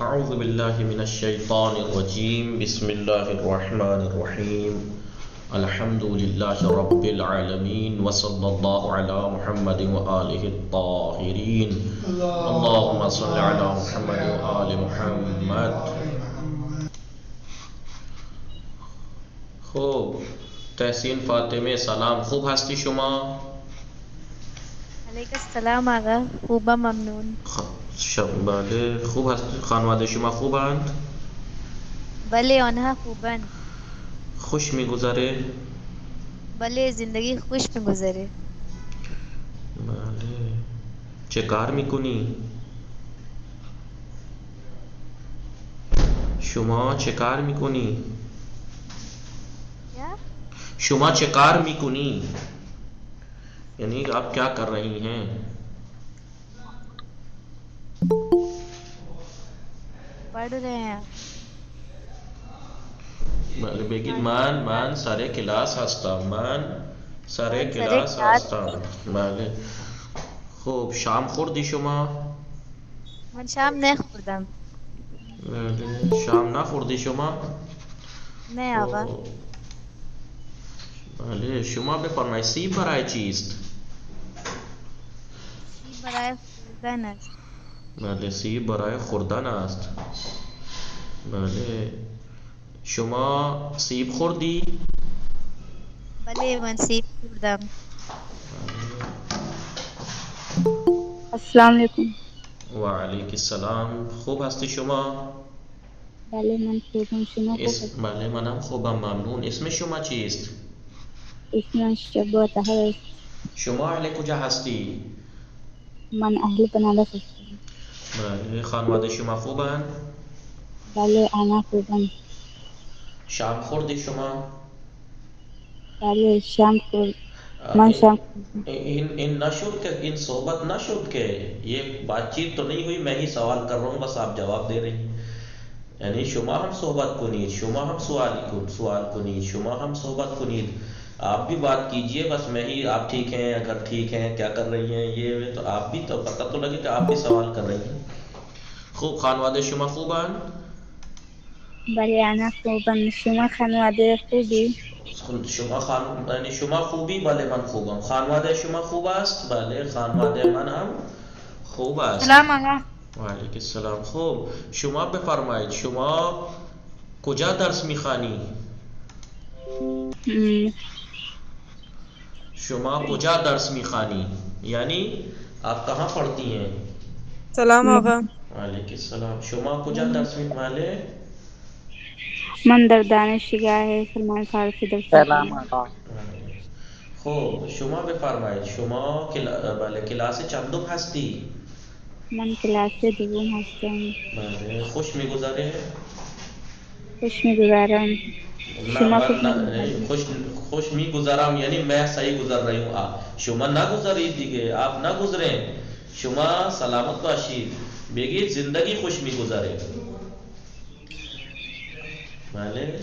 اعوذ باللہ من الشیطان الرجیم بسم اللہ الرحمن الرحیم الحمد للہ رب العالمین وصلی اللہ علی محمد وآلہ الطاہرین اللہم صل علی محمد وآل محمد. خوب تحسین فاطمه سلام، خوب هستی شما؟ علیکم السلام آقا، خوبم ممنون. بله خوب هستی، خانواده شما خوبند؟ بله آنها خوبند. خوش میگذره؟ بله زندگی خوش میگذره. بله. چه کار میکنی؟ شما چه کار میکنی؟ کیا؟ شما چه کار میکنی؟ یعنی آپ کیا کر رہی ہیں؟ پڑھ رہے ہیں. بله بگید من سر کلاس هستم. من سر من سر کلاس کلاس هستم. بله. خب شام خوردی شما؟ من شام نخوردم. بله شام نخوردی شما؟ نه آقا. خب بله شما بفرمایید سیب برای چیست؟ سیب برای خوردن است. بله سیب برای خوردن است. بله شما سیب خوردی؟ بله من سیب خوردم. السلام علیکم. وعلیکم السلام. خوب هستی شما؟ بله من خوبم، شما خوب هستید؟ بله منم خوبم ممنون. اسم شما چیست؟ اسم من شبا طاهر است. شما اهل کجا هستی؟ من اهل بنارس هستم. بله خانواده شما خوبن؟ بله آنها خوبم. شام خوردی شما؟ بله شام خورد. من شام خوردم. ان نشد کہ ان صحبت نشد کہ یہ بات چیت تو نہیں ہوئی، میں ہی سوال کر رہا ہوں بس آپ جواب دے رہی ہیں. یعنی شما ہم صحبت کنید، شما ہم سوال کنید، شما ہم صحبت کنید. آپ بھی بات کیجئے، بس میں ہی آپ ٹھیک ہیں، اگر ٹھیک ہیں کیا کر رہی ہیں یہ تو آپ بھی تو پتہ تو لگے کہ آپ بھی سوال کر رہی ہیں. خوب خانواده شما خوبن؟ بله آنها خوبم. شما خانواده خوبی؟ یعنی شما خوبی؟ بله من خوبم. خانواده شما خوب است؟ بله خانواده من هم خوب است. سلام آقا. وعلیکم السلام. خوب شما بفرمایید شما کجا درس میخوانی؟ شما کجا درس میخوانی؟ یعنی آپ کہاں پڑھتی ہیں؟ سلام آقا. وعلیکم السلام. شما کجا درس میخوانی؟ من در دانشگاه سلمان فارسی درس سلام می‌خوانم. آقا. خب شما بفرمایید شما بله کلاس چندم هستی؟ من کلاس دوم هستم. بله خوش میگذره؟ خوش میگذارم. نه شما خوش من میگذارید؟ خوش میگذرم یعنی میں صحیح گزر رہی ہوں. شما نگذرید دیگه، آپ نگذرین. شما سلامت باشید، بگید زندگی خوش میگذره. بله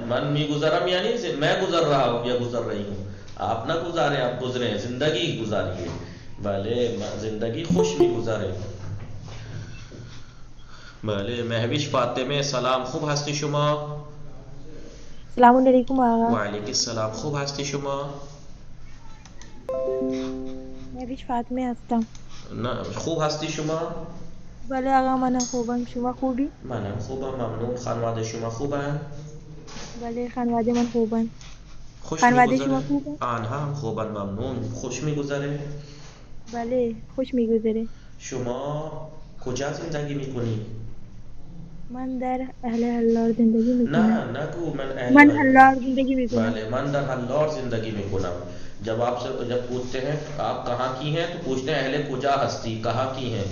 من میگذرم یعنی میں گزر رہا ہوں یا گزر رہی ہوں. آپ نہ گزاریں، آپ گزریں، زندگی گزاریے. بله زندگی خوش میگذره. بله مهوش فاطمه سلام، خوب هستی شما؟ السلام علیکم آقا. وعلیکم السلام. خوب هستی شما؟ مهوش فاطمه هستم. نه خوب هستی شما؟ بله آقا منم خوبم، شما خوبی؟ منم خوبم ممنون. خانواده شما خوبن؟ بله خانواده من خوبن. خوش خانواده شما میگذره؟ خوبه؟ آنها هم خوبن ممنون. خوش میگذره؟ بله خوش میگذره. شما کجا زندگی میکنی؟ من در اهل حلار زندگی نه میکنم. نگو من حلار زندگی میکنم. بله من در حلار زندگی میکنم. جب آپ سے جب پوچھتے ہیں آپ کہاں کی ہیں تو پوچھتے ہیں اہل کجا ہستی، کہاں کی ہیں.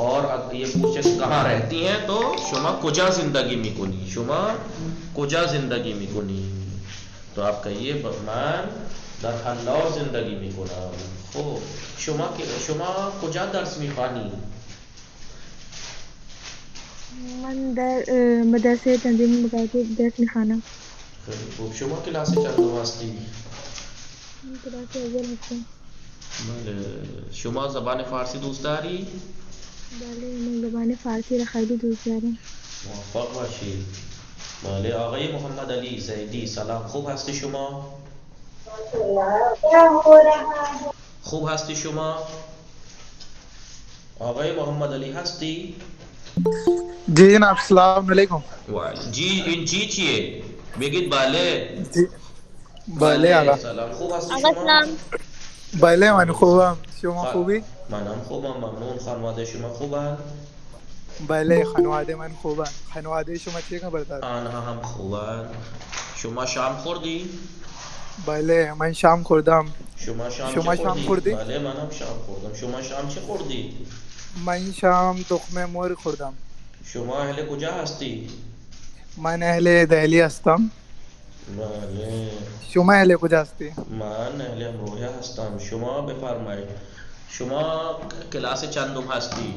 اور یہ پوچھے کہاں رہتی ہیں تو شما کجا زندگی میکنی، شما کجا زندگی میکنی. تو آپ کہیے من در حلار زندگی میکنم. خب شما کجا درس میخوانی؟ من در مدرسه تنظیم مکاتب درس میخوانم. خیلی خوب. شما کلاس چندم هستی؟ من کلاس اول هستم. بله شما زبان فارسی دوست داری؟ بله من زبان فارسی را خیلی دوست دارم. موفق باشید. بله آقای محمد علی زیدی سلام، خوب هستی شما؟ خوب هستی شما؟ آقای محمد علی هستی؟ جی جناب السلام علیکم. جی این جی چیه؟ بگید بله. جی بله آقا. سلام، خوب هستی آقا شما؟ سلام. بله من خوبم، شما خوبی؟ منم خوبم ممنون. خانواده شما خوبن؟ بله خانواده من خوبن. خانواده شما چه خبر داره؟ آنها هم خوبن. شما شام خوردی؟ بله من شام خوردم. شما شام چه شما شام خوردی؟ خوردی؟ بله منم شام خوردم. شما شام چه خوردی؟ من شام تخم مرغ خوردم. شما اهل کجا هستی؟ من اهل دهلی هستم. بله شما اهل کجا هستی؟ من اهل امروحه هستم. شما بفرمایید شما کلاس چندم هستی؟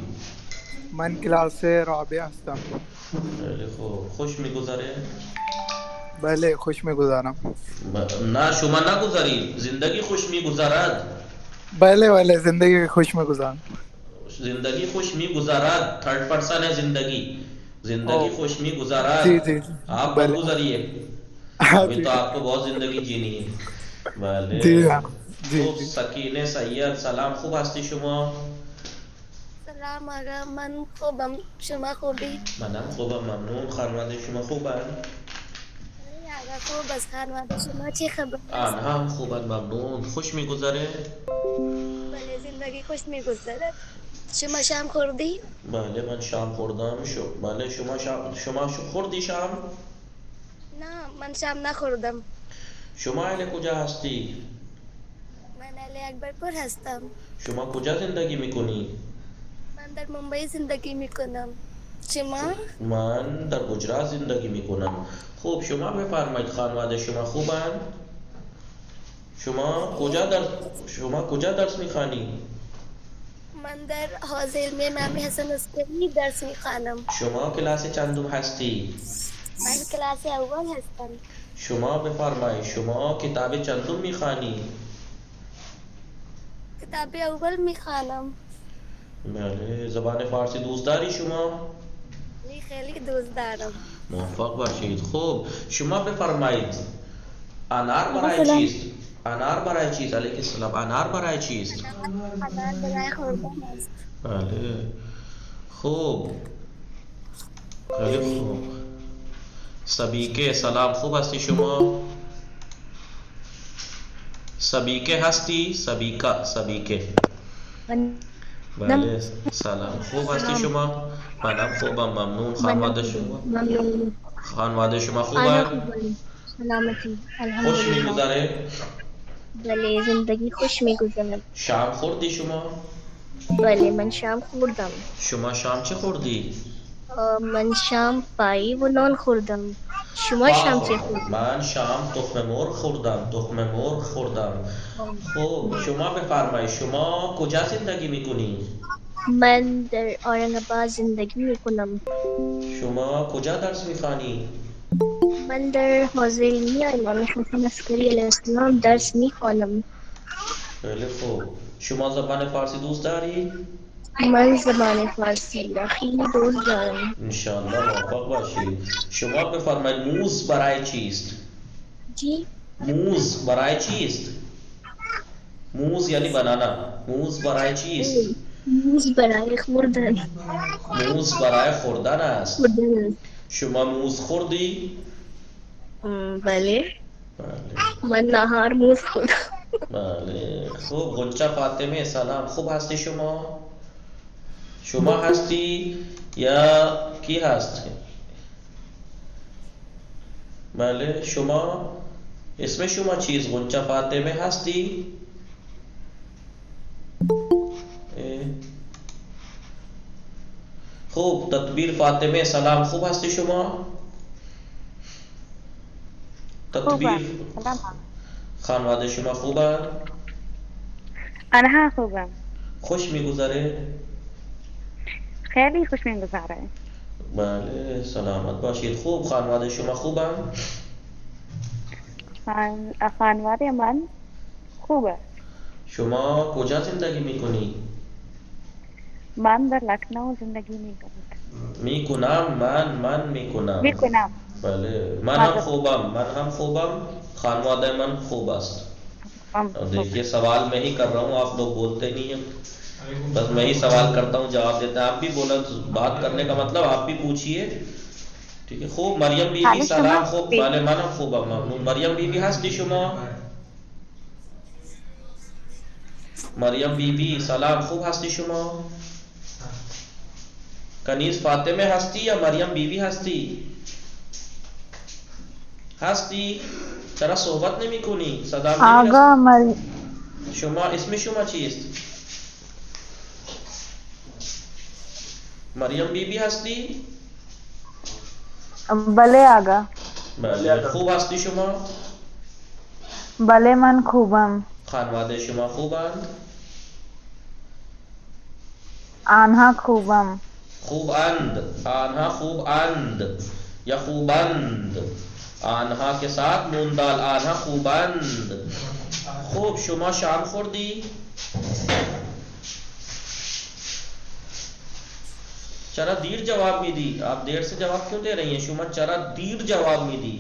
من کلاس رابع هستم. خیلی خوب. خوش میگذره؟ بله خوش میگذارم. نه شما نگذارید، زندگی خوش میگذرد. بله بله زندگی خوش میگذارم. زندگی خوش میگذرد 30% ہے زندگی خوش میگذرد. جی جی آپ بله گزریے ابھی تو آپ کو بہت زندگی جینی ہے. بله جی جی خوب. جی سکینه سید سلام، خوب هستی شما؟ سلام آقا، من خوبم، شما خوبی؟ منم خوبم ممنون. خانواده شما خوبن؟ آقا خوب از خانواده شما چه خبر است؟ آنها هم خوبن ممنون. خوش میگذره؟ بله زندگی خوش میگذرد. شما شام خوردی؟ بله من شام خوردم. بله شما خوردی شام؟ نه من شام نخوردم. شما اهل کجا هستی؟ من اهل اکبرپور هستم. شما کجا زندگی میکنی؟ من در ممبئی زندگی میکنم. شما؟ من در گجرات زندگی میکنم. خوب شما بفرمایید خانواده شما خوبن؟ شما کجا درس میخوانی؟ من در حوزه علمی امام حسن عسکری درس میخوانم. شما کلاس چندم هستی؟ من کلاس اول هستم. شما بفرمایید شما کتاب چندم میخوانی؟ کتاب اول میخوانم. بله زبان فارسی دوست داری شما؟ خیلی دوست دارم. موفق باشید. خوب شما بفرمایید انار برای چیست؟ انار برای چیست؟ علیه السلام. انار برای چیست؟ انار برای خوردن است. بله خوب خیلی خوب. سبیکه سلام، خوب هستی شما؟ سبیکه هستی؟ سبیکه بله سلام، خوب هستی شما؟ منم خوبم ممنون. خانواده شما خوبن؟ سلامتی خوش میگذره؟ بله زندگی خوش میگذرد. شام خوردی شما؟ بله من شام خوردم. شما شام چه خوردی؟ من شام پایی و نان خوردم. شما شام چه خوردید؟ من شام تخم مرغ خوردم. خب شما بفرمایید شما کجا زندگی میکنی؟ من در اورنگ آباد زندگی میکنم. شما کجا درس میخوانی؟ من در حوزه علمی امام حسن عسکری علیه السلام درس میخوانم. خیلی خوب. شما زبان فارسی دوست داری؟ من زبان فارسی را خیلی دوست دارم. انشاءالله موفق باشید. شما بفرمایید موز برای چیست؟ جی؟ موز برای چیست؟ موز یعنی بنانا. موز برای چیست؟ موز برای خوردن. موز برای خوردن است. خوردن. شما موز خوردی؟ بله. بله. من نهار موز خوردم. بله خوب. غنچه فاطمه سلام، خوب هستی شما؟ شما هستی یا کی هست؟ بله شما اسم شما چیز؟ غنچه فاطمه هستی؟ خوب. تدبیر فاطمه سلام، خوب هستی شما؟ تدبیر خانواده شما خوبن؟ آنها خوبم، خوش میگذره؟ خیلی خوش میگذره. بله سلامت باشید. خوب خانواده شما خوبن؟ خانواده من خوبه. شما کجا زندگی میکنی؟ من در لکنو زندگی میکنم. میکنم من میکنم. میکنم. بله من هم خوبم خانواده من خوب است. دیکھیے سوال میں ہی کر رہا ہوں، آپ لوگ بولتے نہیں ہیں، بس میں ہی سوال کرتا ہوں جواب دیتے ہیں. آپ بھی بولا، بات کرنے کا مطلب آپ بھی پوچھئے. ٹھیک ہے. خوب مریم بی بی سلام خوب. بله منم خوبم ممنون. مریم بی بی هستی شما؟ مریم بی بی سلام خوب هستی شما؟ کنیز فاطمه هستی یا مریم بی بی هستی؟ هستی؟ چرا صحبت نمی کنی؟ صدا آقا شما اسم شما چیست؟ مریم بی بی هستی؟ بله آقا. بله. خوب هستی شما؟ بله من خوبم. خانواده شما خوبند؟ آنها خوبم. خوبند. آنها خوبند یا خوبند؟ آنها کے ساتھ نون دال. آنها خوبند. خوب. شما شام خوردی؟ چرا دیر جواب میدی؟ آپ دیر سے جواب کیوں دے رہی ہیں؟ شما چرا دیر جواب میدی؟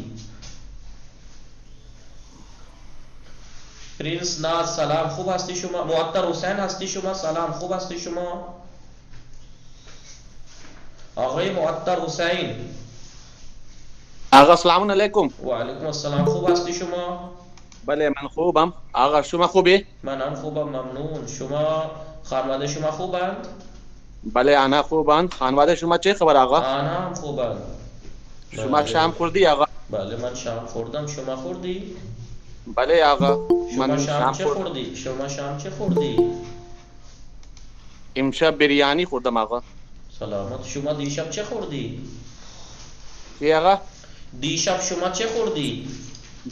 پرنس ناز سلام خوب هستی شما؟ معطر حسین هستی شما؟ سلام خوب هستی شما؟ آقای معطر حسین. آقا سلام علیکم. وعلیکم السلام. خوب هستی شما؟ بله من خوبم. آقا شما خوبی؟ من هم خوبم ممنون. شما خانواده شما خوبند؟ بله آنها خوبند. خانواده شما چه خبر آقا؟ آنها هم خوبند. شما شام خوردی آقا؟ بله من شام خوردم. شما خوردی؟ بله آقا شما من شام چه خوردی؟ شما شام چه خوردی؟ امشب بریانی خوردم آقا. سلامت. شما دیشب چه خوردی؟ چی آقا؟ دیشب شما چه خوردی؟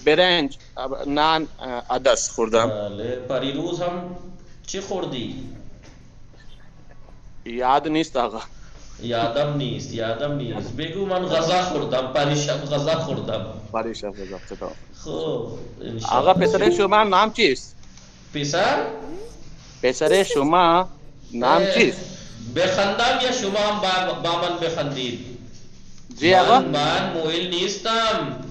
برنج نان عدس خوردم. بله. پریروز هم چه خوردی؟ یاد نیست آقا. یادم نیست. بگو من غذا خوردم. پریشب غذا خوردم. پریشب غذا خوردم. خوب. آقا پسر شما نام چیست؟ پسر شما نام چیست؟ بخندم یا شما هم با من بخندید؟ جی آقا. من مویل نیستم،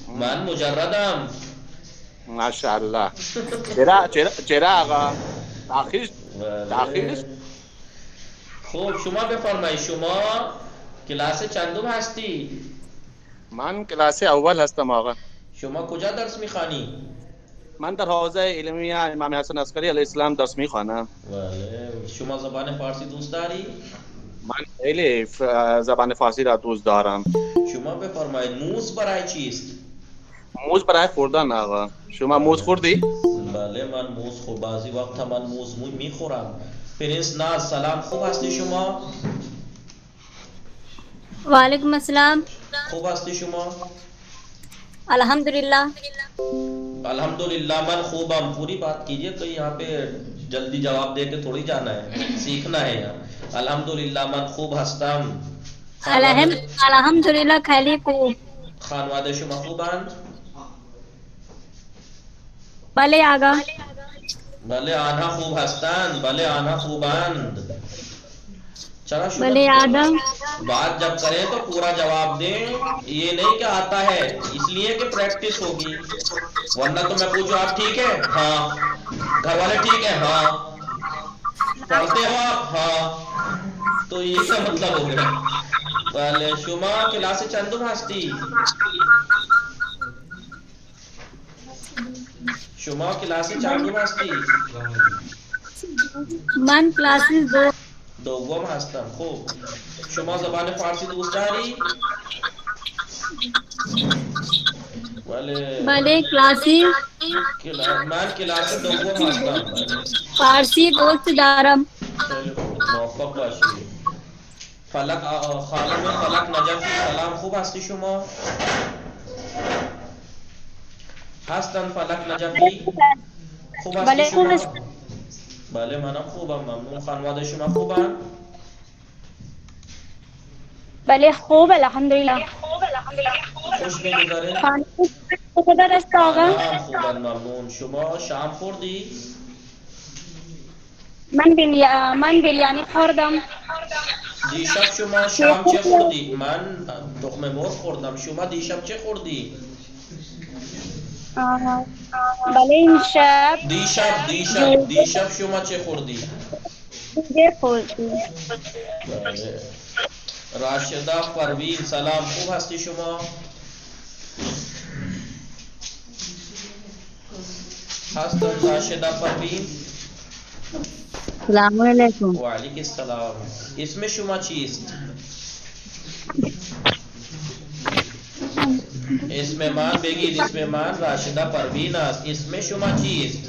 من مجردم. ماشاءالله. چرا آقا؟ تاخیر. خوب. شما بفرمایید شما کلاس چندم هستی؟ من کلاس اول هستم آقا. شما کجا درس میخوانی؟ من در حوزه علمیه امام حسن عسکری علیه السلام درس میخوانم. بله. شما زبان فارسی دوست داری؟ من خیلی زبان فارسی را دوست دارم. شما بفرمایید موز برای چیست؟ موز برای خوردن آقا. شما موز خوردی؟ بله من موز خورد. بعضی وقت من موز میخورم. پرنس ناز سلام خوب هستی شما؟ وعلیکم السلام. خوب هستی شما؟ الحمدللہ. الحمدللہ من خوبم. پوری بات کیجئے تو یہاں پہ جلدی جواب دے کے تھوڑی جانا ہے، سیکھنا ہے یہاں. الحمدللہ من خوب هستم. الحمدللہ خیلی خوب. خانواده شما خوبند؟ بله آقا. بله آنها خوب هستند. بله آنها خوبند. چرا شما بله آدم بات جب کریں تو پورا جواب دیں. یہ نہیں کہ آتا ہے، اس لیے کہ پریکٹس ہوگی، ورنہ تو میں پوچھوں آپ ٹھیک ہے؟ ہاں. گھر والے ٹھیک ہے؟ ہاں. پڑھتے ہو آپ؟ ہاں. تو یہ کیا مطلب ہو گیا؟ بله شما کلاس چندم هستی؟ شما کلاس چندم هستی؟ من کلاس دوم هستم. خوب. شما زبان فارسی دوست داری؟ بله کلاسی من کلاس دوم هستم. فارسی دوست دارم. خیلی خوب. موفق باشید. خانم فلک نجفی سلام خوب هستی شما؟ هستن فلک نجفی؟ خوب هستی شما؟ بله منم خوبم ممنون. خانواده شما خوبن؟ بله خوب الحمدلله. خوش میگذره؟ خدا دست آقا. خوبن ممنون. شما شام خوردی؟ من بیریانی خوردم. دیشب شما شام چه خوردی؟ من تخم مرغ خوردم. شما دیشب چه خوردی؟ بله این شب دیشب شما چه خوردی؟ دیگه خوردیم. بله. راشدہ پروین سلام، خوب هستی شما؟ هستن راشدہ پروین؟ السلام علیکم. وعلیکم السلام. اسم شما چیست؟ اسم من بگید. اسم من راشدہ پروین است. اسم شما چیست؟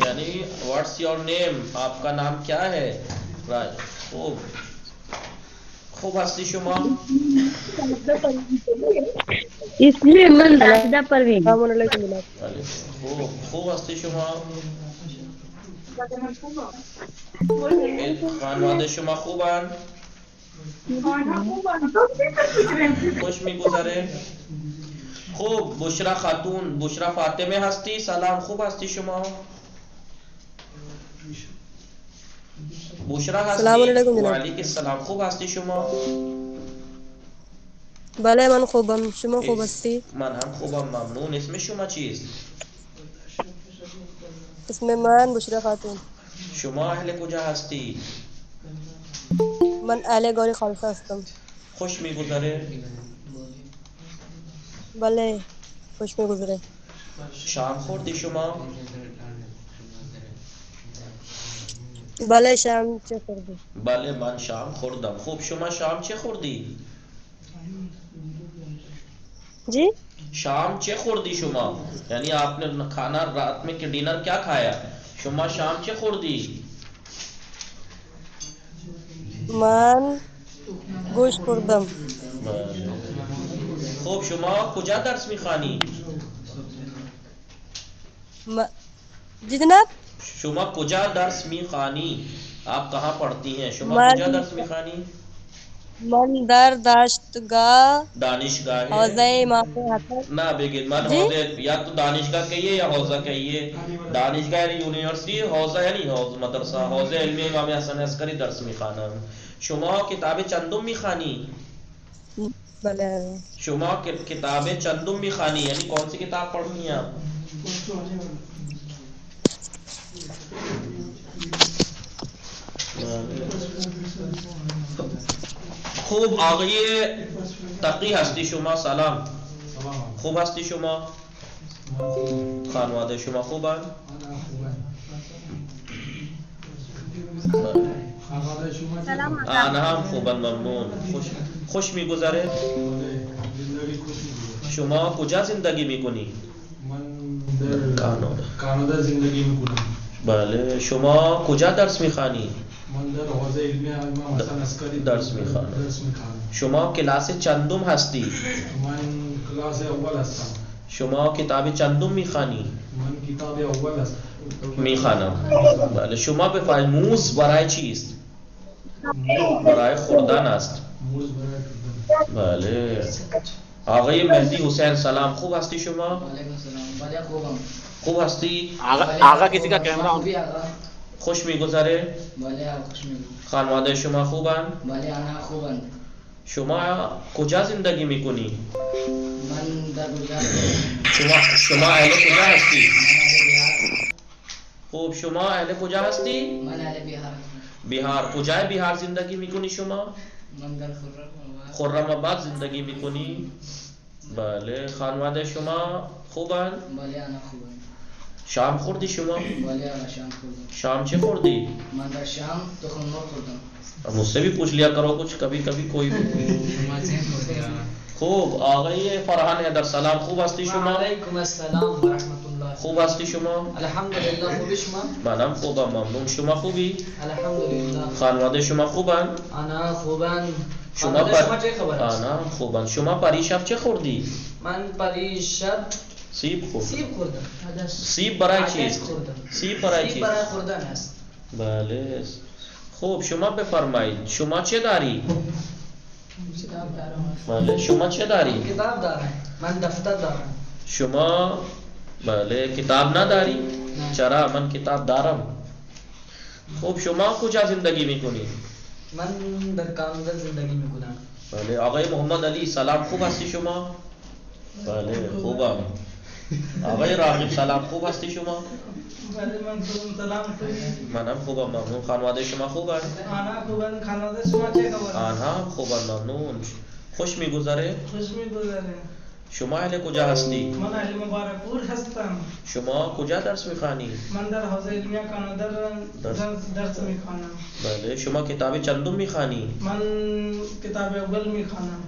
یعنی واٹس یور نیم، آپ کا نام کیا ہے؟ خوب هستی شما؟ اسم من راشدہ پروین. خوب هستی شما؟ خانواده شما خوبن؟ خوش میگذره؟ خوب. بشرا خاتون، بشرا فاطمه هستی؟ سلام، خوب هستی شما؟ بشرا هستی؟ السلام علیکم جناب. وعلیکم السلام. خوب هستی شما؟ بله من خوبم. شما خوب هستی؟ من هم خوبم، ممنون. اسم شما چیست؟ اسم من بشرا خاتون. شما اهل کجا هستی؟ من اهل گاری خالصه هستم. خوش میگذره؟ بله خوش میگذره. شام خوردی شما؟ بله شام چه خوردی؟ بله من شام خوردم. خوب. شما شام چه خوردی؟ جی شام چه خوردی شما؟ یعنی آپ نے کھانا رات میں کہ ڈنر کیا کھایا؟ شما شام چه خوردی؟ من گوشت خوردم. خوب. شما کجا درس میخوانی؟ جی جناب شما کجا درس میخوانی؟ آپ کہاں پڑھتی ہیں؟ شما کجا درس میخوانی؟ من در دانشگاه دانشگاہ امام حسن. نہ بگید. من حوزہ، یا تو دانشگاہ کہیے یا حوزہ کہیے. دانشگاہ یعنی یونیورسٹی، حوزہ یعنی حوزہ مدرسہ. حوزہ علمی امام حسن عسکری درس میخوانم. شما کتاب چندم میخوانی؟ بله. شما کتاب چندم میخوانی یعنی کون سی کتاب پڑھنی ہے آپ؟ خوب. آقای تقی هستی شما؟ سلام، خوب هستی شما؟ خانواده شما خوبن؟ آنها هم خوبن، ممنون. خوش میگذره؟ شما کجا زندگی میکنی؟ کانادا زندگی میکنم. بله. شما کجا درس میخوانی؟ من در حوزه علمی امام حسن عسکری درس میخوانم. شما کلاس چندم هستی؟ من کلاس اول هستم. شما کتاب چندم میخوانی؟ من کتاب اول هستم میخوانم. بله. شما بفرمایید موز برای چیست؟ برای خوردن است. موز برای خوردن. بله. آقای مهدی حسین سلام، خوب هستی شما؟ وعلیکم السلام. بله خوبم. خوب هستی؟ آقا کسی کا کیمرہ خوبی آقا. خوش میگذره؟ بله آقا خوش میگذره. خانواده شما خوبن؟ بله آنها خوبن. شما کجا زندگی میکنی؟ من در بریار. شما اهل کجا هستی؟ من اهل بیهار. خوب. شما اهل کجا هستی؟ من اهل بیهار. بیهار. کجای بیهار زندگی میکنی شما؟ من در خرم آباد زندگی میکنی؟ بله. خانواده شما خوبن؟ بله آنها خوبن. شام خوردی شما؟ بله آقا شام خوردم. شام چه خوردی؟ من در شام تخم مرغ خوردم. مجھ سے بھی پوچھ لیا کرو کچھ کبھی کبھی کوئی بھی. خوب. آقای فرحان حیدر سلام، خوب هستی شما؟ علیکم السلام و رحمت الله. خوب هستی شما؟ الحمدلله. خوبی شما؟ منم خوبم، ممنون. شما خوبی؟ الحمدلله. خانواده شما خوبن؟ آنها خوبن. شما چه خبر است؟ آنها خوبن. شما پریشب چه خوردی؟ من پریشب سیب خوردم. سیب خوردم. سیب برای چیست؟ سیب برای چیست؟ برای خوردن است. بله. خوب. شما بفرمایید شما چه داری؟ کتاب دارم. بله. شما چه داری؟ کتاب دارم. من دفتر دارم. شما بله کتاب نداری؟ چرا؟ من کتاب دارم. خوب شما کجا زندگی میکنی؟ من در کانادا زندگی میکنم. بله. آقای محمد علی سلام، خوب هستی شما؟ بله خوبم. آقای راغب سلام، خوب هستی شما؟ بله من سلام. منم خوبم ممنون. خانواده شما خوبن؟ آنها خوبن. خانواده شما چه خبر؟ آنها هم خوبن ممنون. خوش میگذره؟ خوش میگذره. شما اهل کجا هستی؟ من اهل مبارک پور هستم. شما کجا درس میخوانی؟ من در حوزه علمیه کانادا درس میخوانم. بله. شما کتاب چندم میخوانی؟ من کتاب اول میخوانم.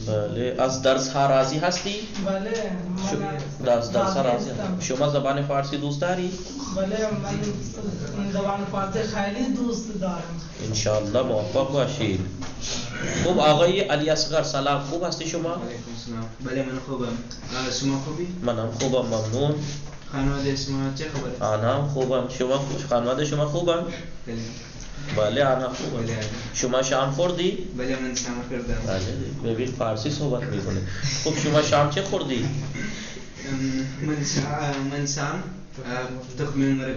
بله. از درس ها راضی هستی؟ بله من درس ها راضی هستم. شما زبان فارسی دوست داری؟ بله من زبان فارسی خیلی دوست دارم. انشاءالله موفق باشید. خوب. آقای علی اصغر سلام، خوب هستی شما؟ بله من خوبم. شما خوبی؟ منم خوبم ممنون. خانواده شما چه خبره؟ آنها هم خوبم. شما خانواده شما خوبن؟ بله. بله آنها خوبن. شما شام خوردی؟ بله من شام خوردم. بله. ببین فارسی صحبت میکنه. خب شما شام چه خوردی؟ من شام تخم مرغ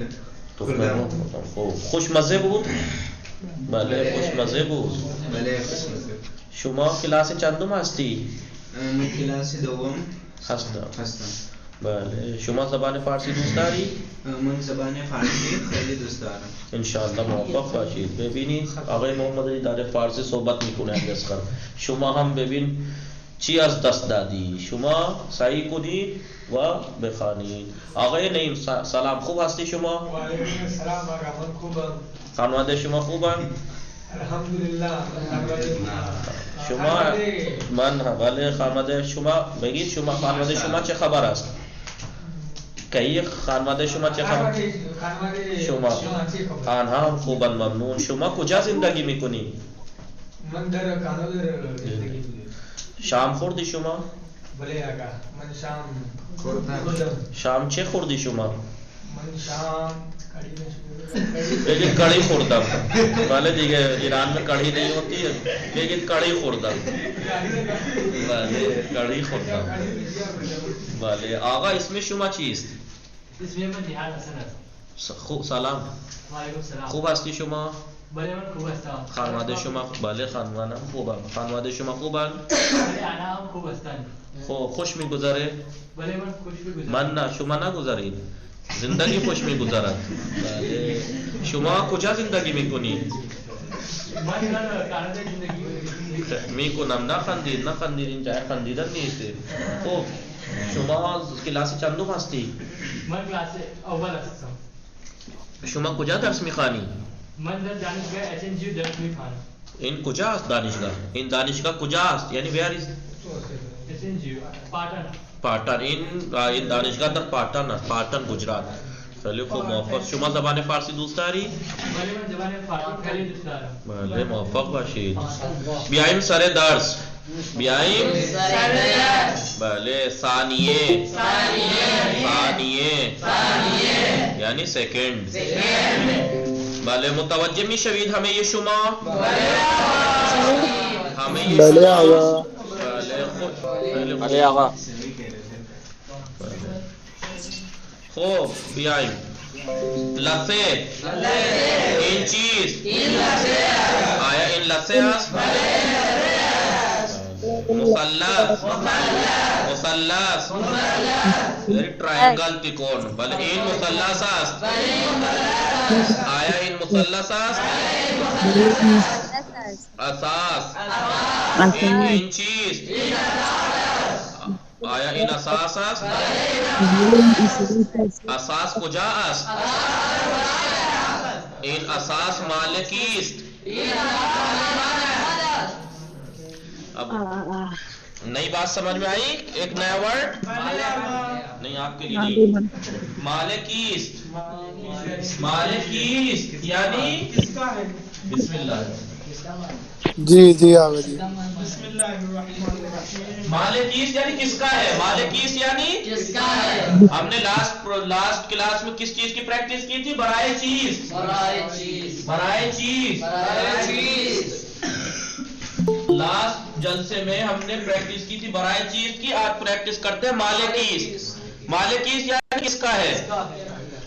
خوردم. خوب. خوشمزه بود؟ بله خوشمزه بود. بله خوشمزه. شما کلاس چندم هستی؟ من کلاس دوم هستم. هستم. بله. شما زبان فارسی دوست داری؟ من زبان فارسی خیلی دوست دارم. انشاءالله موفق باشید. ببینید آقای محمد علی در فارسی صحبت میکنه اصغر. شما هم ببین چی از دست دادی. شما سعی کنید و بخوانید. آقای نعیم سلام، خوب هستی شما؟ و علیکم السلام آقا، من خوبم. خانواده شما خوبن؟ الحمدلله. شما من بله. خانواده شما بگید شما خانواده شما چه خبر است؟ کی خانواده شما چه خبر؟ شما آنها هم خوبن ممنون. شما کجا زندگی میکنی؟ من در کانادا زندگی میکنم. شام خوردی شما؟ بله آقا من شام خوردم. شام چه خوردی شما؟ من شام لیکن کڑھی خوردم. بله دیگه ایران میں کڑھی نہیں ہوتی ہے لیکن کڑھی خوردم. بله کڑھی خوردم. بله. آقا اسم شما چیست؟ اسم من نهاد حسن است. خوب سلام. و علیکم السلام. خوب هستی شما؟ بله من خوب هستم. خانواده شما؟ بله خانوادم خوبم. خانواده شما خوبن؟ بله آنها هم خوب هستند. خب خوش میگذره؟ بله من خوش میگذرم. من نه شما نگذارید. زندگی خوش میگذرد. بله. شما کجا زندگی میکنی؟ من در کانادا زندگی میکنم. نخندید این جای خندیدن نیست. خب شما کلاس چندم هستی؟ من کلاس اول هستم. شما کجا درس میخوانی؟ من در دانشگاه HNGU درس میخوانم. این کجا است دانشگاه؟ این دانشگاه کجا است؟ یعنی where is HNGU Patan. Patan. این دانشگاه در پاٹن است. پاٹن گجرات. خیلی خوب موفق. شما زبان فارسی دوست داری؟ بله من زبان فارسی خیلی دوست دارم. بله موفق باشید. بیایم سر درس. بیایم سر درس. بله. ثانیه یعنی سیکنڈ. بله متوجه میشوید همه شما؟ همه بله آقا. بله آقا. خوب بیایم. لسه این چیز آیا این لسه است؟ مثلث ترائنگل تکون. بله این مثلث است. آیا این مثلث است؟ اساس. این چیز آیا این اساس است؟ اساس کجا است؟ این اساس مال کیست؟ اب نئی بات سمجھ میں آئی؟ ایک نیا ورڈ نہیں آپ کے لیے نہیں. مالکیست یعنی بسم اللہ. جی آقا جی. مالکیست یعنی کس کا ہے؟ مالکیست یعنی کس کا ہے؟ ہم نے لاسٹ کلاس میں کس چیز کی پریکٹس کی تھی؟ برائے چیز. لاسٹ جلسے میں ہم نے پریکٹس کی تھی برائے چیز کی. آج پریکٹس کرتے ہیں مالکیست. مالکیست یعنی کس کا ہے؟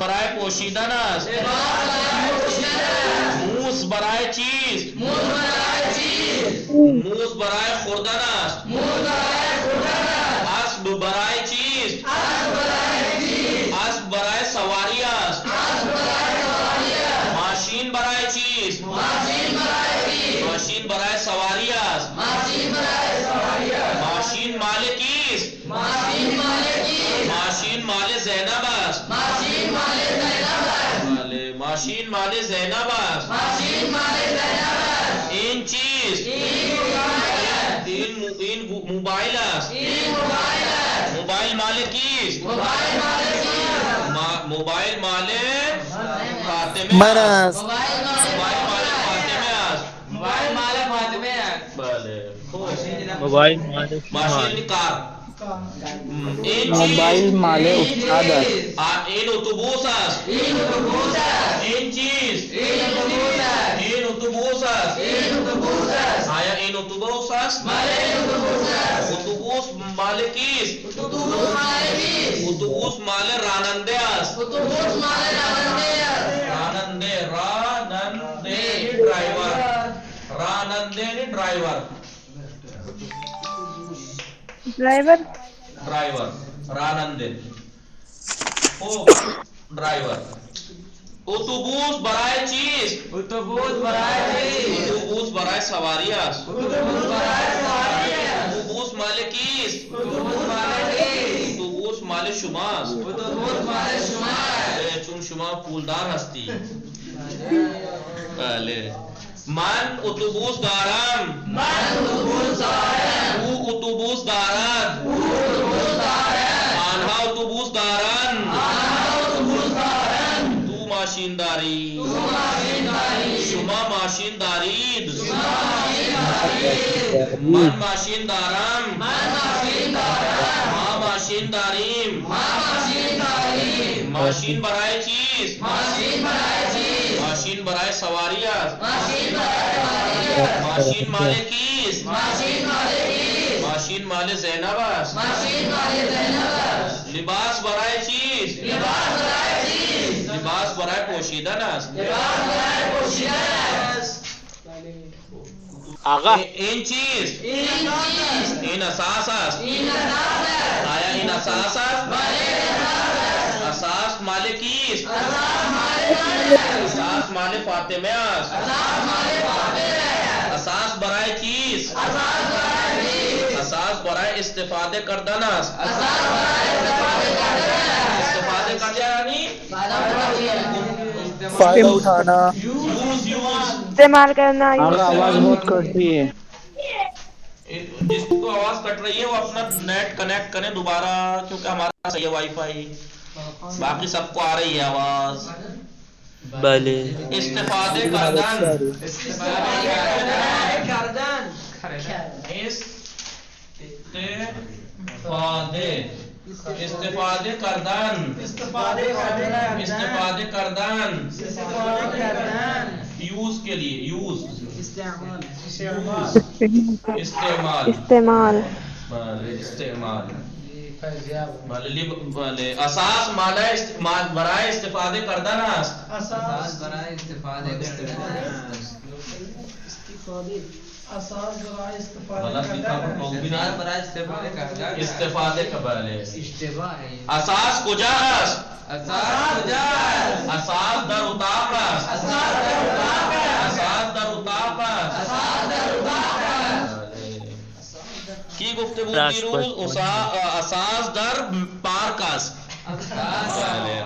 برائے پوشیدہ ناس موس برائے چیز موس برائے خوردہ ناس اسب برائے چیز اسب برائے سواری است ماشین برائے چیز ماشین برائے سواری است ماشین مال کیست ماشین مال زینب است ماشین مال زینب است این چیز این موبائل است موبائل مال کیست موبائل مال فاطمه است موبائل مال فاطمه است بله موبائل ماشین کار موبائل مال استاد است این اتوبوس است این چیز این اتوبوس است آیا این اتوبوس است اتوبوس مال کیست اتوبوس مال راننده است راننده ڈرائیور راننده ڈرائیور ڈرائیور راننده ڈرائیور اتوبوس برائے چیز اتوبوس برائے سواری است اتوبوس مال کیست اتوبوس مال شماست چون شما پولدار هستی بله من اتوبوس دارم او اتوبوس دارد آنها اتوبوس دارند تو ماشین داری شما ماشین دارید من ماشین دارم ما ماشین داریم ماشین برای چیست ماشین برای سواری است ماشین مال کیست ماشین مال زینب است لباس برای چیست لباس برای پوشیدن است آقا این چیز این اساس است آیا این اساس است اساس مال کیست اساس مال فاطمه است اساس برای چیست اساس برای استفاده کردن است استفاده کردن یعنی فائدہ اٹھانا استعمال کرنا آواز بہت کٹتی ہے جس کو آواز کٹ رہی ہے وہ اپنا نیٹ کنیکٹ کریں دوبارہ کیونکہ ہمارا صحیح ہے وائی فائی باقی سب کو آ رہی ہے آواز بلے استفادے کردن استفادے کردن یوز کے لیے یوز استعمال اساس برائے استفادے کردن است اساس برائے استفادے استفادے اساس کجا است اساس در اتاق است اساس در اتاق است کی گفتگو کی روز اساس در پارک است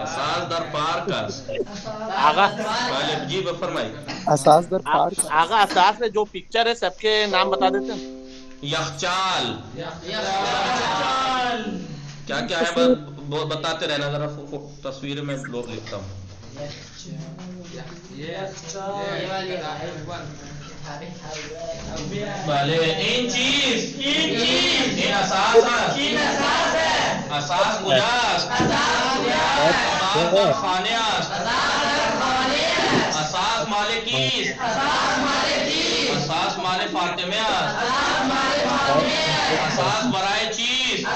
اساس در پارک است آقا جی فرمائی اساس در پارک آقا اساس میں جو پکچر ہے سب کے نام بتا دیتے ہیں یخچال کیا کیا ہے بتاتے رہنا ذرا تصویر میں لوگ لکھتا ہوں بھلے این چیز این اساس ہے اساس کجا است اساس در خانه است اساس مال کیست اساس مال فاطمه است اساس برای چیست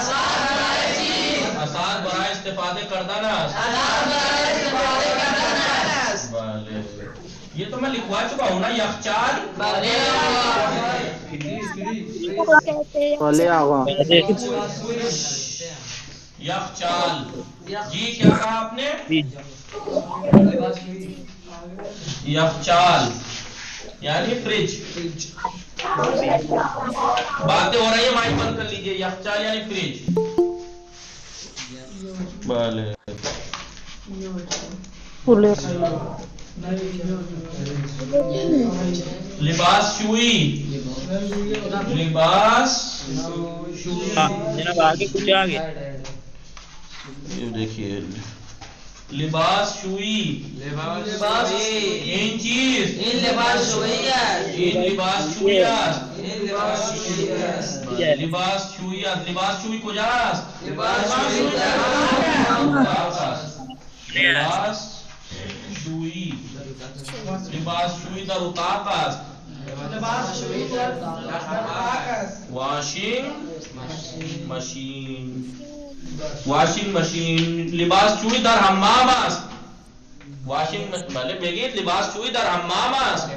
اساس برای استفاده کردن است تو میں لکھوا چکا ہوں نا یخچال بھلے آقا یخچال جی کیا کہا آپ نے یخچال یعنی فریج باتیں ہو رہی ہیں مائک بند کر لیجئے یخچال یعنی فریج بھلے لباس شوئی لباس جناب آگے کچھ آگے یہ دیکھیے لباس شوئی ان چیز ان لباس شوئیات لباس شوئیات لباس شوئیات لباس شوئی کجاست لباس شوئی لباس شوئی در اتاق است واشنگ ماشین لباس شوئی در حمام است واشنگ بله بگید لباس شوئی در حمام است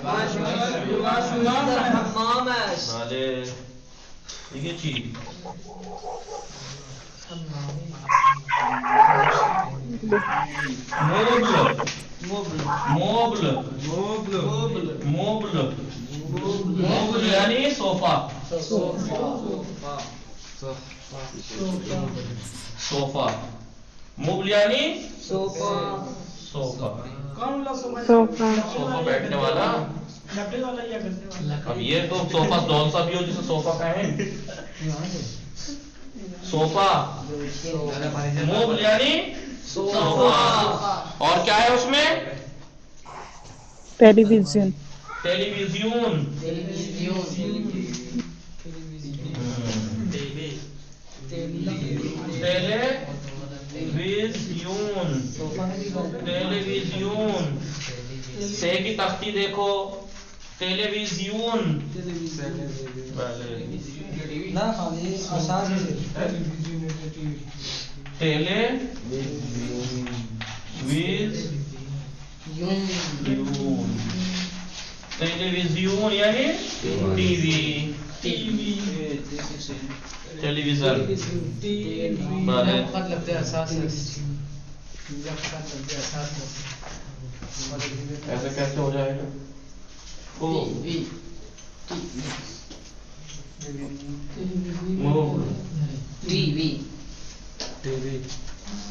بله دیگه چی موبل یعنی صوفہ صوفہ موبل یعنی صوفہ بیٹھنے والا اب یہ تو صوفہ کون سا بھی ہو جسے صوفہ کہیں صوفہ موبل یعنی صوفہ اور کیا ہے اس میں ٹیلی ویژن ٹیلیویژن سے کی تختی دیکھو ٹیلیویژن ٹیلیویژن یعنی ٹی وی ٹیلیویژن ایسے کیسے ہو جائے گا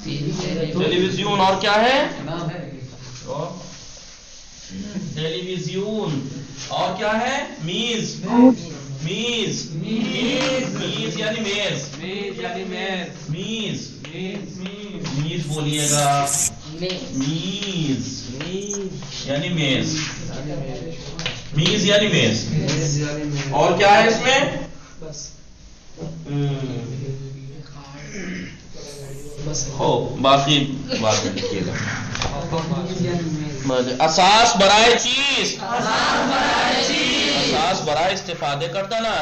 ٹیلیویژن اور کیا ہے ٹیلیویژن اور کیا ہے میز میز یعنی میز میز بولیے گا میز یعنی میز میز یعنی میز اور کیا ہے اس میں باقی بات میں لکھیے گا اساس برائے چیز اساس برائے استفادے کرتا نا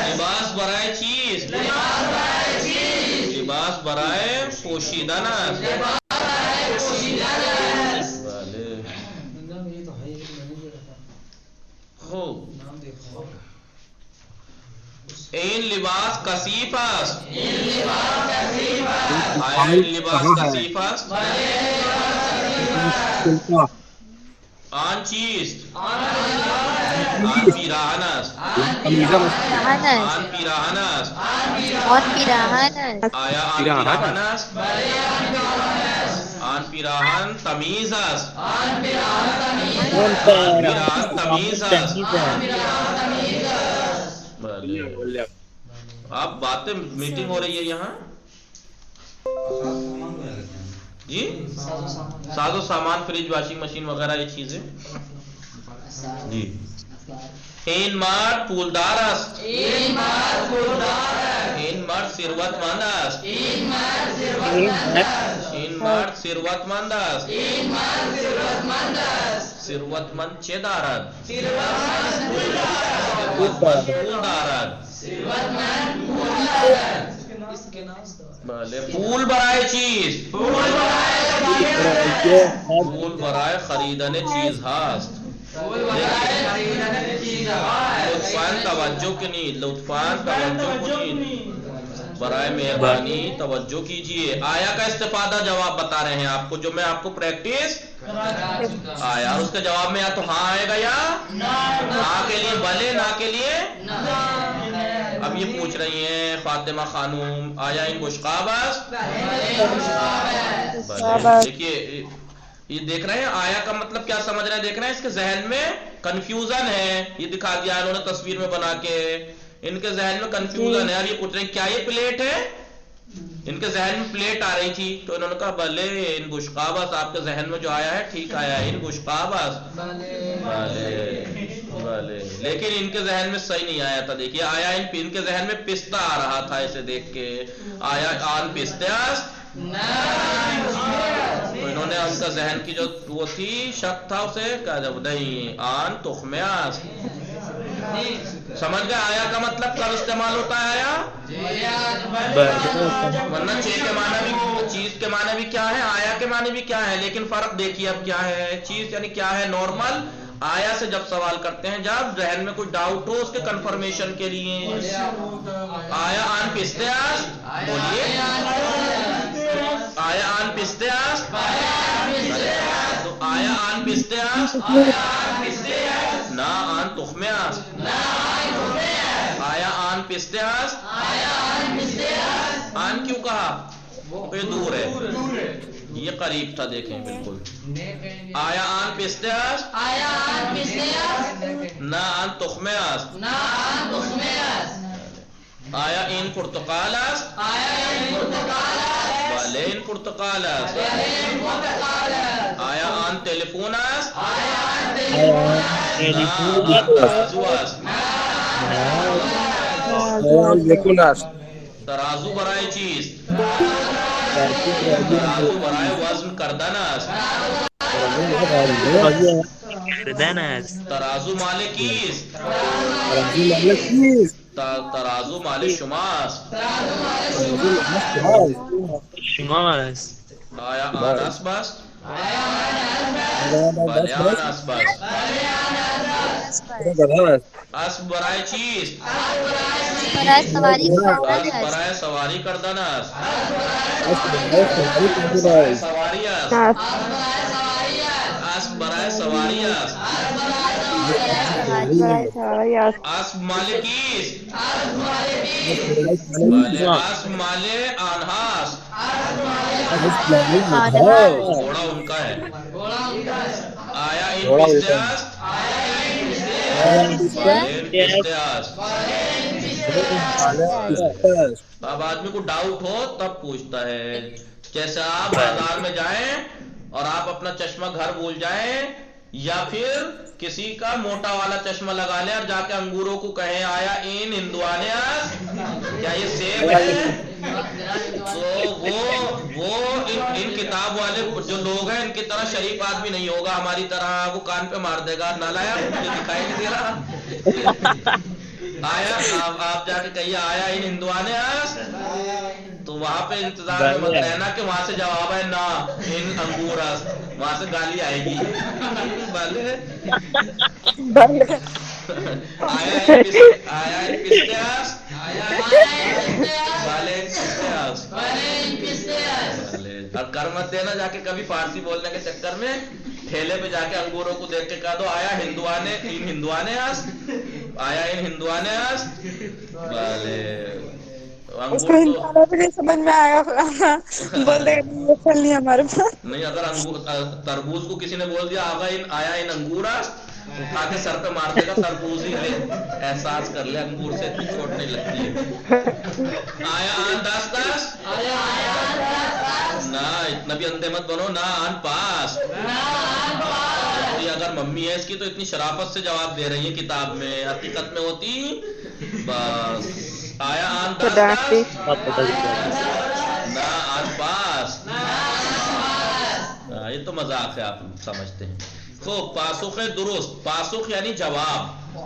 لباس برائے چیز لباس برائے پوشیدہ نا این لباس کثیف است آیا این لباس کثیف است آن چیست آن پیراهن است آن پیراهن است آیا آن پیراهن است آن پیراهن تمیز است آن پیراهن تمیز است آپ باتیں میٹنگ ہو رہی ہے یہاں جی ساز و سامان فریج واشنگ مشین وغیرہ یہ چیزیں جی این مرد پولدار است این مرد ثروت مند است این مرد ثروت مند است ثروت مند چه دارد پول دارد بله پول برای چیز پول برائے خریدن چیز ہاست لطفاً توجہ کنی لطفاً توجہ کنی برائے مہربانی توجہ کیجئے. آیا کا استفادہ جواب بتا رہے ہیں آپ کو جو میں آپ کو پریکٹس آیا اس کے جواب میں یا تو ہاں آئے گا یا ہاں کے لیے بلے نہ کے لیے. اب یہ پوچھ رہی ہیں فاطمہ خانوم آیا ان بشقابس. دیکھیے یہ دیکھ رہے ہیں آیا کا مطلب کیا سمجھ رہے ہیں دیکھ رہے ہیں اس کے ذہن میں کنفیوژن ہے. یہ دکھا دیا انہوں نے تصویر میں بنا کے ان کے ذہن میں کنفیوژن ہے. اور یہ پوچھ رہے ہیں کیا یہ پلیٹ ہے. ان کے ذہن میں پلیٹ آ رہی تھی تو انہوں نے کہا بلے ان بشقابس آپ کے ذہن میں جو آیا ہے ٹھیک آیا ہے ان بشقابس بلے بلے. لیکن ان کے ذہن میں صحیح نہیں آیا تھا. دیکھیے آیا ان کے ذہن میں پستہ آ رہا تھا اسے دیکھ کے. آیا آن پستیاس تو انہوں نے ان کا ذہن کی جو وہ تھی شک تھا اسے کہا جب نہیں آن تخمیاس. سمجھ گئے آیا کا مطلب کب استعمال ہوتا ہے آیا ورنہ چیز کے معنی بھی چیز کے معنی بھی کیا ہے آیا کے معنی بھی کیا ہے. لیکن فرق دیکھیے اب کیا ہے. چیز یعنی کیا ہے نارمل. آیا سے جب سوال کرتے ہیں جب ذہن میں کوئی ڈاؤٹ ہو اس کے کنفرمیشن کے لیے. آیا آن پستیاس بولیے آیا آن پستیاس تو آیا آن پستیاس نہ آن تخمیاس. آیا آن پستیاس آن کیوں کہا یہ دور ہے یہ قریب تھا دیکھیں بالکل. آیا آن پستیاس نہ آن تخمیاس. آیا ان پرتقالاس بلے ان پرتقالاس. آیا آن ٹیلیفوناس ترازو برائے چیز ترازو برائے وزن کردناس. ترازو مال کیس ترازو مال شماس. آیا آناس بس بلے آناس بس. اسب برائے چیز برائے سواری کردناس. سواریاس اسب برائے سواریاس. اسب مالکیس اسب مالے آنہاس. گھوڑا ان کا ہے. آیا ان پستیاس اب آدمی کو ڈاؤٹ ہو تب پوچھتا ہے. جیسے آپ بازار میں جائیں اور آپ اپنا چشمہ گھر بھول جائیں یا پھر کسی کا موٹا والا چشمہ لگا لیں اور جا کے انگوروں کو کہیں آیا ان ہندوانیاس کیا یہ سیب ہے. تو وہ ان کتاب والے جو لوگ ہیں ان کی طرح شریف آدمی نہیں ہوگا ہماری طرح. وہ کان پہ مار دے گا نالایا مجھے دکھائی نہیں دے رہا. آیا آپ جا کے کہیے آیا ان ہندوانیاس تو وہاں پہ انتظار میں مت رہنا کہ وہاں سے جواب ہے نا ان انگوراس. وہاں سے گالی آئے گی. آیا ان پستیاس اور کر مت دینا جا کے کبھی فارسی بولنے کے چکر میں ٹھیلے پہ جا کے انگوروں کو دیکھ کے کہہ دو آیا ہندوانے ان ہندوانیاس آیا ان ہندوانیاس. اس کو ہندوانا بھی نہیں سمجھ میں آیا بول دے چل نہیں ہمارے پاس نہیں. اگر تربوز کو کسی نے بول دیا آیا ان انگوراس اٹھا کے سر پہ مار دے گا. تربوز ہی لے احساس کر لے انگور سے اتنی چھوٹ نہیں لگتی ہے. آیا آن داس داس نہ اتنا بھی اندھے مت بنو. نہ آن پاس اگر ممی ہے اس کی تو اتنی شرافت سے جواب دے رہی ہے کتاب میں حقیقت میں ہوتی بس. آیا آن داس داس نہ آن پاس. یہ تو مذاق ہے آپ سمجھتے ہیں. تو پاسخ درست پاسخ یعنی جواب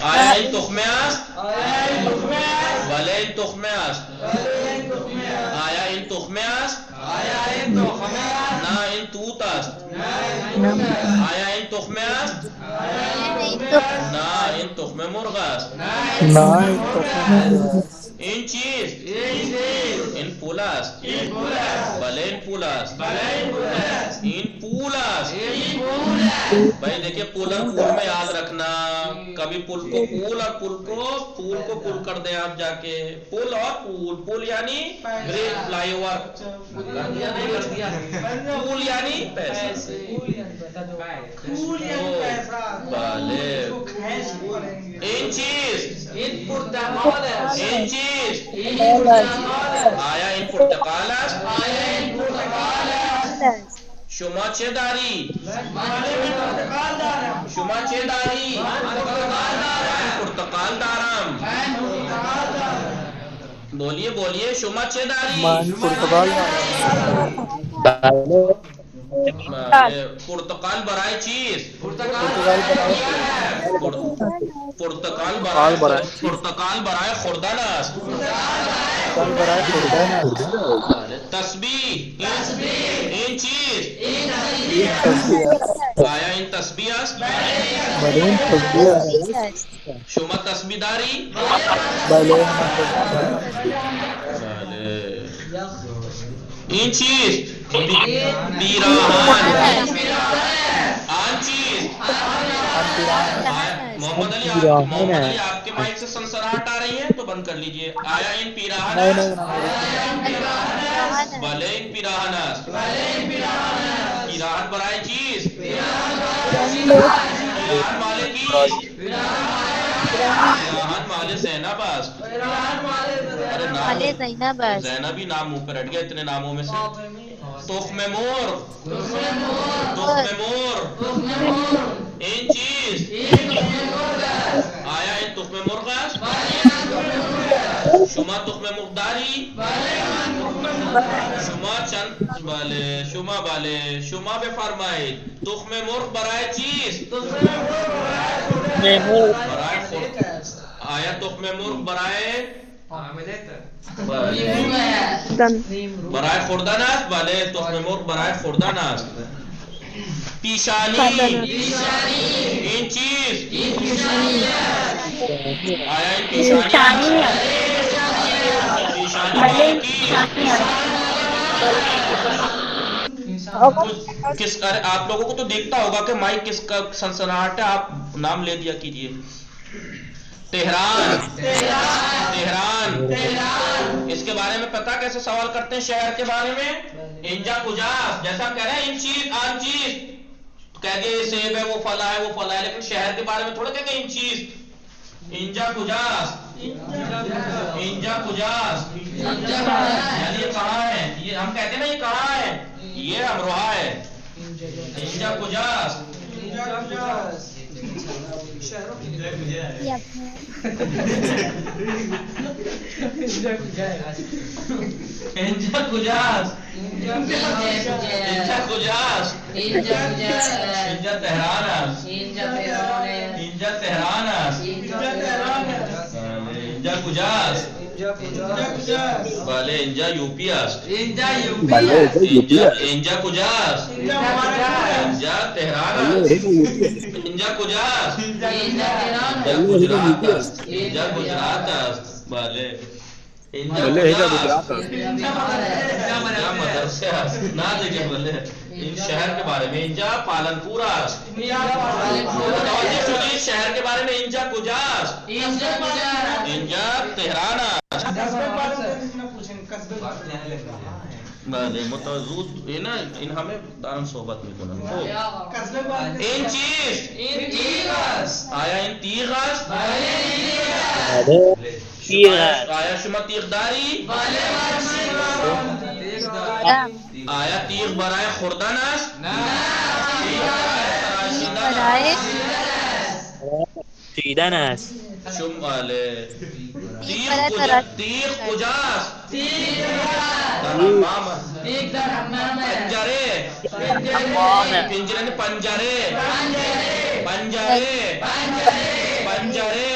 آیا این تخمه است بله این تخمه است آیا این تخمه است نه این توت است آیا این تخمه است نه این تخمه مرغ است این چیست این پول است بله این پول است این پول است بھائی دیکھیں پول اور پول میں یاد رکھنا کبھی پول کو پول اور پول کو پول کر دیں آپ جا کے پول اور پول یعنی ریل فلائی اوور پول یعنی پیسہ بھلے این چیز آیا این پرتقال است شما چه داری شما چه داری پرتقال دارم بولیے بولیے شما چه داری پرتقال برای چیز پرتقال برای خوردن است تسبیح این چیز آیا این تسبیح است شما تسبیح داری این چیز پیراهن آن چیز محمد علی آپ کے مائک سے سنسراہٹ آ رہی ہے تو بند کر لیجئے آیا ان پیراہن بھلے ان پیراہن پیراہن برائے چیز پیراہن والے کی پیراہن والے زینب است زینب ہی نام منہ پہ رٹ گیا اتنے ناموں میں سے تخم مرغ این چیز آیا این تخم مرغ است شما تخم مرغ داری شما چند بله شما بفرمایید تخم مرغ برای چیز آیا تخم مرغ برای خوردن است بله تخم مرغ برای خوردن است پیشانی این چیز آیا این پیشانی کس آپ لوگوں کو تو دیکھتا ہوگا کہ مائک کس کا سنسناہٹ ہے آپ نام لے دیا کیجئے تہران اس کے بارے میں پتہ کیسے سوال کرتے ہیں شہر کے بارے میں انجا کجاس جیسا کہہ رہے ہیں ان چیز آن چیز کہہ گئے سیب ہے وہ پھل ہے لیکن شہر کے بارے میں تھوڑا کہہ گئے ان چیز انجا کجاس یعنی یہ کہاں ہے یہ ہم کہتے ہیں نا یہ کہاں ہے یہ امروہہ ہے انجا کجاس انجا کجاس بله اینجا یوپی است اینجا کجاست اینجا تهران است اینجا کجاست اینجا گجرات است بله اینجا گجرات است اینجا مدرسه است نه دیگه بله این شہر کے بارے میں انجا پالنپور است توجہ سنیے شہر کے بارے میں انجا کجاست انجا تہران است بله متوجود یہ نا ان ہمیں دارن صحبت میکنن این چیز آیا این تیغ است آیا شما تیغ داری آیا تیغ برای خوردن است چیدن است شما تیغ کجاست پنجره پنجره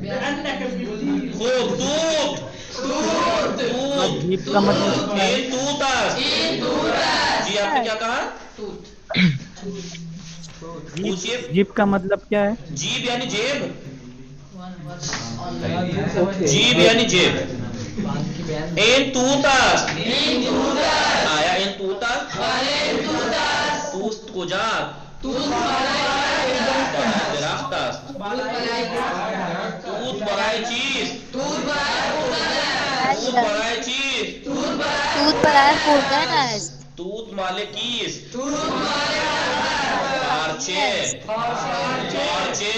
خوب توت جیب کا مطلب کیا ہے؟ جی آپ نے کیا کہا؟ جیب کا مطلب کیا ہے؟ جیب یعنی جیب، جیب یعنی جیب. این توتاس آیا این توتاس توست کجا درخت است. توت برای چیست؟ توت برای چیست؟ توت برای خوردن است. توت مال کیست؟ پارچه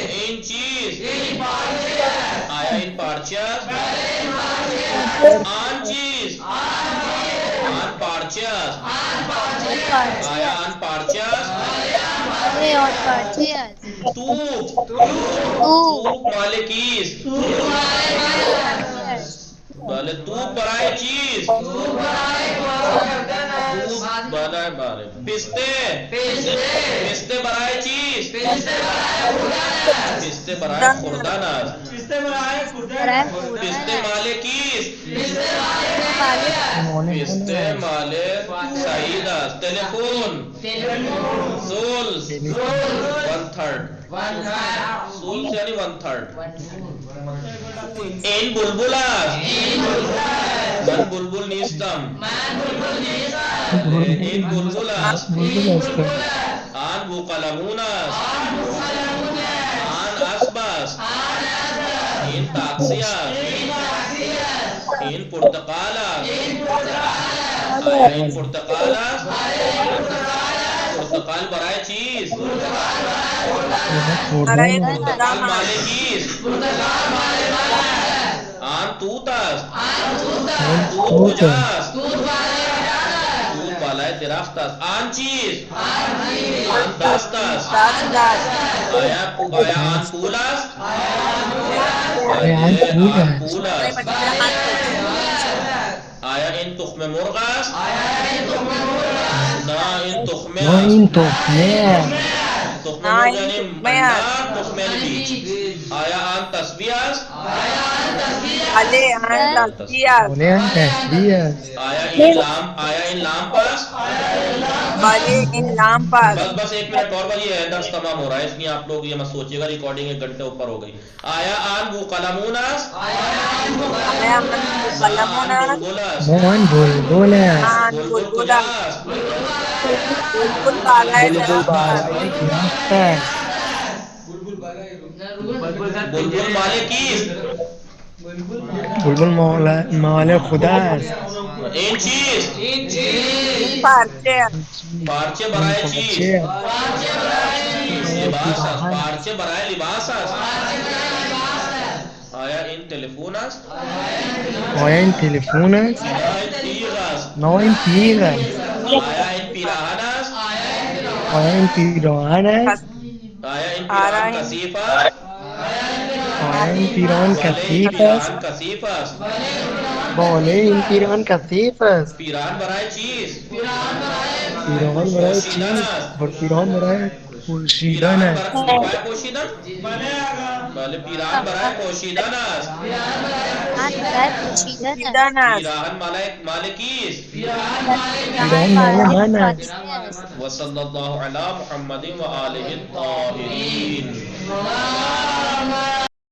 این چیز آیا این پارچه است؟ آن چیز آن پارچه است. آیا آن پارچه است؟ آن پارچه است. توپ مال کیست؟ بله توپ برای چیز؟ پسته برای چیز؟ پسته برای خوردن است. پسته مال کیست؟ پسته مال سعید است. تلفن سولز 1/3 سولز یعنی 1/3. این بلبل است. من بلبل نیستم. این بلبل است. آن بوقلمون است. آن اسب است. این تاکسی است. این پرتقال است. این پرتقال است. پرتقال برای چیز؟ پرتقال مال چیست؟ آن توت است. توت کجاست؟ توت بالای درخت است. آن چیز؟ آن دست است. آیا آن پول است؟ آن پول است. آیا این تخم مرغ است؟ نه این تخمه است. تخم مرغ یعنی مندار، تخم یعنی بیج. آیا آن تسبیح است؟ آیا این لامپ است؟ بس 1 منٹ اور بس، یہ درس تمام ہو رہا ہے، اس لیے آپ لوگ یہ مت سوچیے گا ریکارڈنگ 1 گھنٹے اوپر ہو گئی. آیا آن بوقلمون است؟ موہن بلبل ہے. بلبل کجاست؟ بلبل مال کیست؟ بلبل مال خدا است. این چیز پارچه برای چیز؟ لباس است. پارچه برای لباس است. آیا این تلفن است؟ آیا این تلفن است؟ نه این تیغ است. نه این تیغ است. آیا این پیراهن است؟ آیا این پیراهن است؟ آیا این پیراهن کثیف است؟ آیا این پیراهن کثیف است؟ کثیف است. بله این پیراهن کثیف است. پیراهن برای چیز؟ پیراهن برای چیز؟ پیراهن برای پوشیدن است. برای پوشیدن؟ بله پیراهن برای پوشیدن است. پیراهن مال کیست؟ پیراهن مال من است. وصلی الله علی محمد و آله الطاهرین.